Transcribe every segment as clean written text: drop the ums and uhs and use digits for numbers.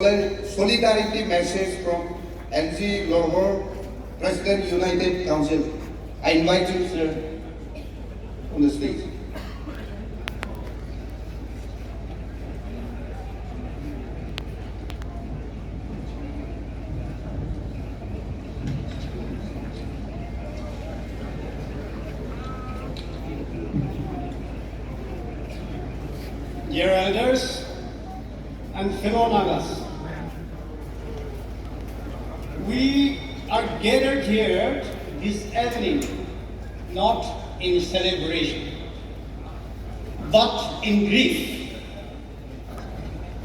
Solidarity message from NG Lahore, President United Council. I invite you, sir, on the stage. Dear elders and fellow Nagas, we are gathered here this evening not in celebration, but in grief.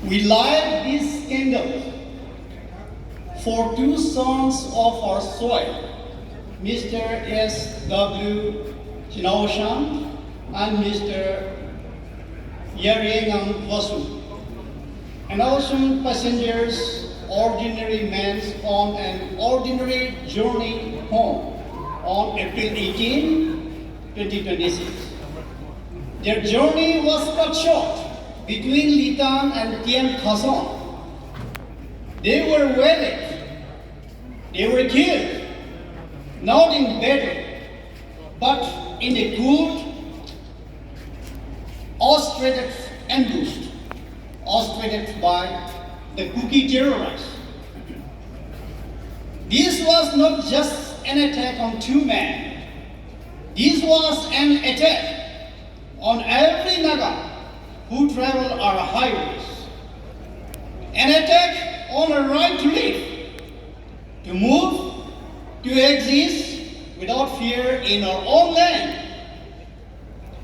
We light this candle for two sons of our soil, Mr. S.W. Chinaoshan and Mr. Yarengang Vasu, and also passengers, ordinary men on an ordinary journey home on April 18, 2026. Their journey was cut short between Litan and Tien Khazan. They were wounded, they were killed, not in battle, but in a good, orchestrated ambush, orchestrated by the Kuki terrorists. This was not just an attack on two men. This was an attack on every Naga who travel our highways. An attack on our right to live, to move, to exist without fear in our own land.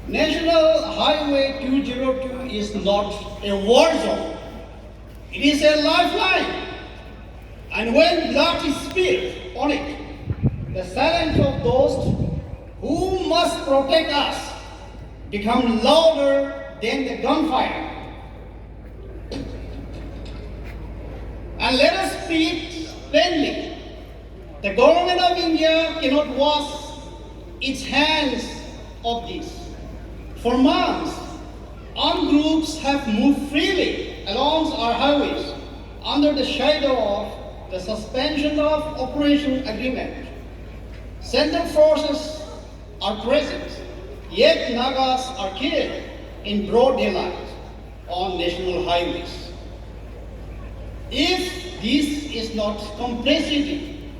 National Highway 202 is not a war zone. It is a lifeline. And when blood is spilled on it, the silence of those who must protect us become louder than the gunfire. And let us speak plainly. The government of India cannot wash its hands of this. For months, armed groups have moved freely along our highways under the shadow of the suspension of operation agreement. Central forces are present, yet Nagas are killed in broad daylight on national highways. If this is not complicity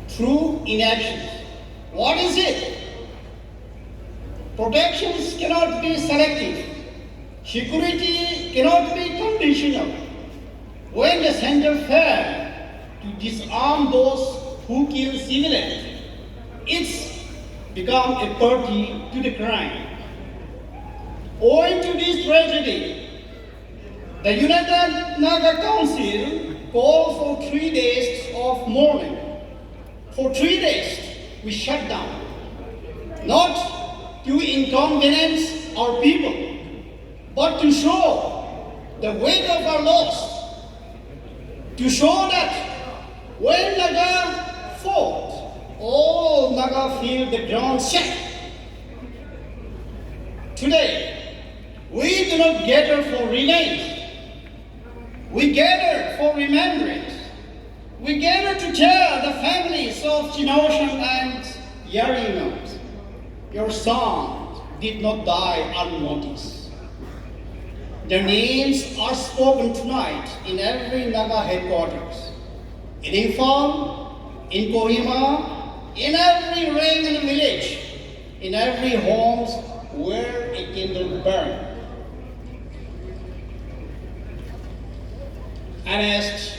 through inaction, what is it? Protections cannot be selective. Security cannot be conditional. When the center failed to disarm those who kill civilians, it's become a party to the crime. Owing to this tragedy, the United Naga Council called for 3 days of mourning. For 3 days, we shut down. Not to inconvenience our people, but to show the weight of our loss, to show that when Naga fought, all Naga feel the ground shake. Today, we do not gather for revenge. We gather for remembrance. We gather to tell the families of Chinaoshan and Yarengang, your sons did not die unnoticed. Their names are spoken tonight in every Naga headquarters. In Imphal, in Kohima, in every ring and village, in every home where a candle burned. And as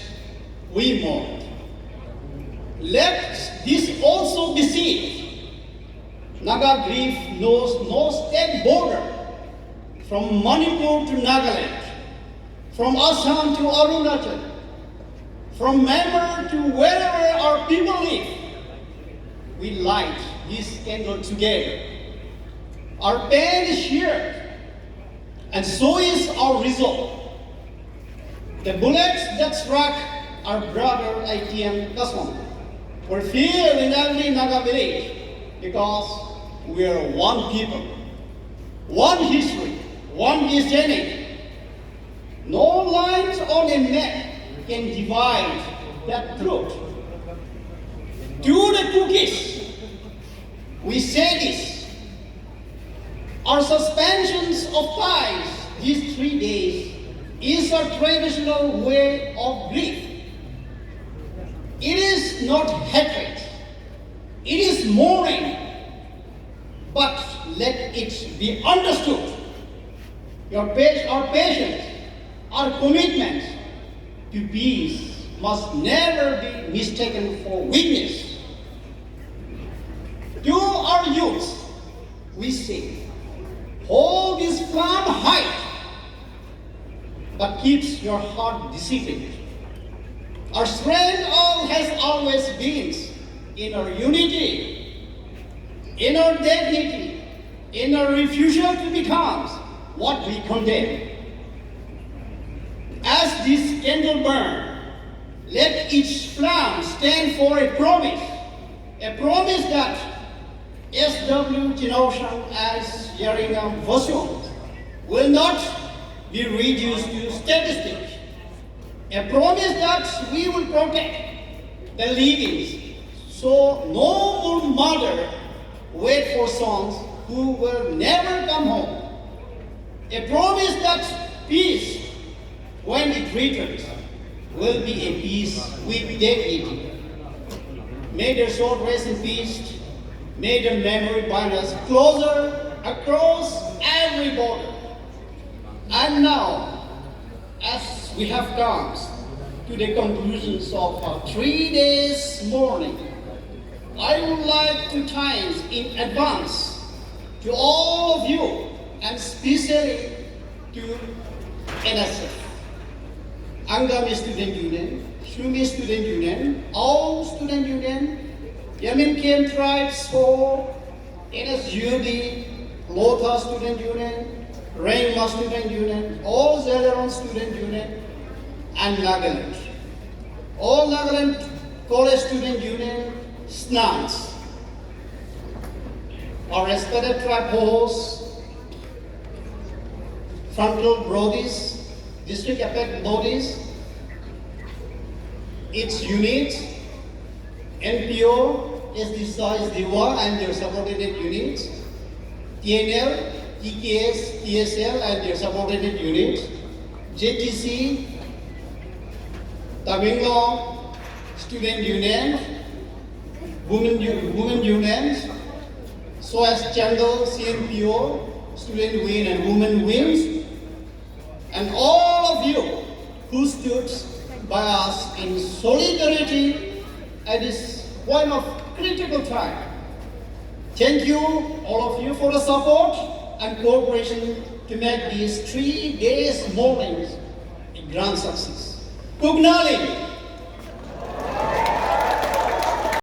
we mourn, let this also be seen. Naga grief knows no state border, from Manipur to Nagaland, from Assam to Arunachal, from Myanmar to wherever our people live. We light this candle together. Our pain is shared, and so is our resolve. The bullets that struck our brother ITM Kasman were filled in every Naga village because we are one people, one history, one destiny. No No lines on a map can divide that truth. To the cookies, we say this. Our suspensions of ties these 3 days is a traditional way of grief. It is not hatred. It is mourning. But let it be understood. Our patience, our commitment to peace must never be mistaken for weakness. To our youth, we say, hold this firm high, but keep your heart disciplined. Our strength has always been in our unity, in our dignity, in our refusal to become what we condemn. As this candle burns, let each flame stand for a promise that SW generation as Yaringam version will not be reduced to statistics. A promise that we will protect the living, so no more murder wait for sons who will never come home. A promise that peace, when it returns, will be a peace with dignity. May their soul rest in peace. May their memory bind us closer across every border. And now, as we have come to the conclusions of our 3 days mourning, I would like to thank in advance to all of you, and especially to NSF, Angami Student Union, Shumi Student Union, all Student Union, Yamin Kiem Tribes for NSUD, Lota Student Union, Rainma Student Union, all Zeleron Student Union, and Nagaland. All Nagaland College Student Union, SNANS. Our respected tribe hosts, frontal bodies, district affected bodies, its units, NPO, SDSA, SDWA, and their subordinate units, TNL, TKS, TSL, and their subordinate units, JTC, Taminglo Student Union, Women Unions, SOAS Chandel, CNPO, Student Wing and Women Wings, and all of you who stood by us in solidarity at this point of critical time. Thank you, all of you, for the support and cooperation to make these 3 days mornings a grand success. Kugnali!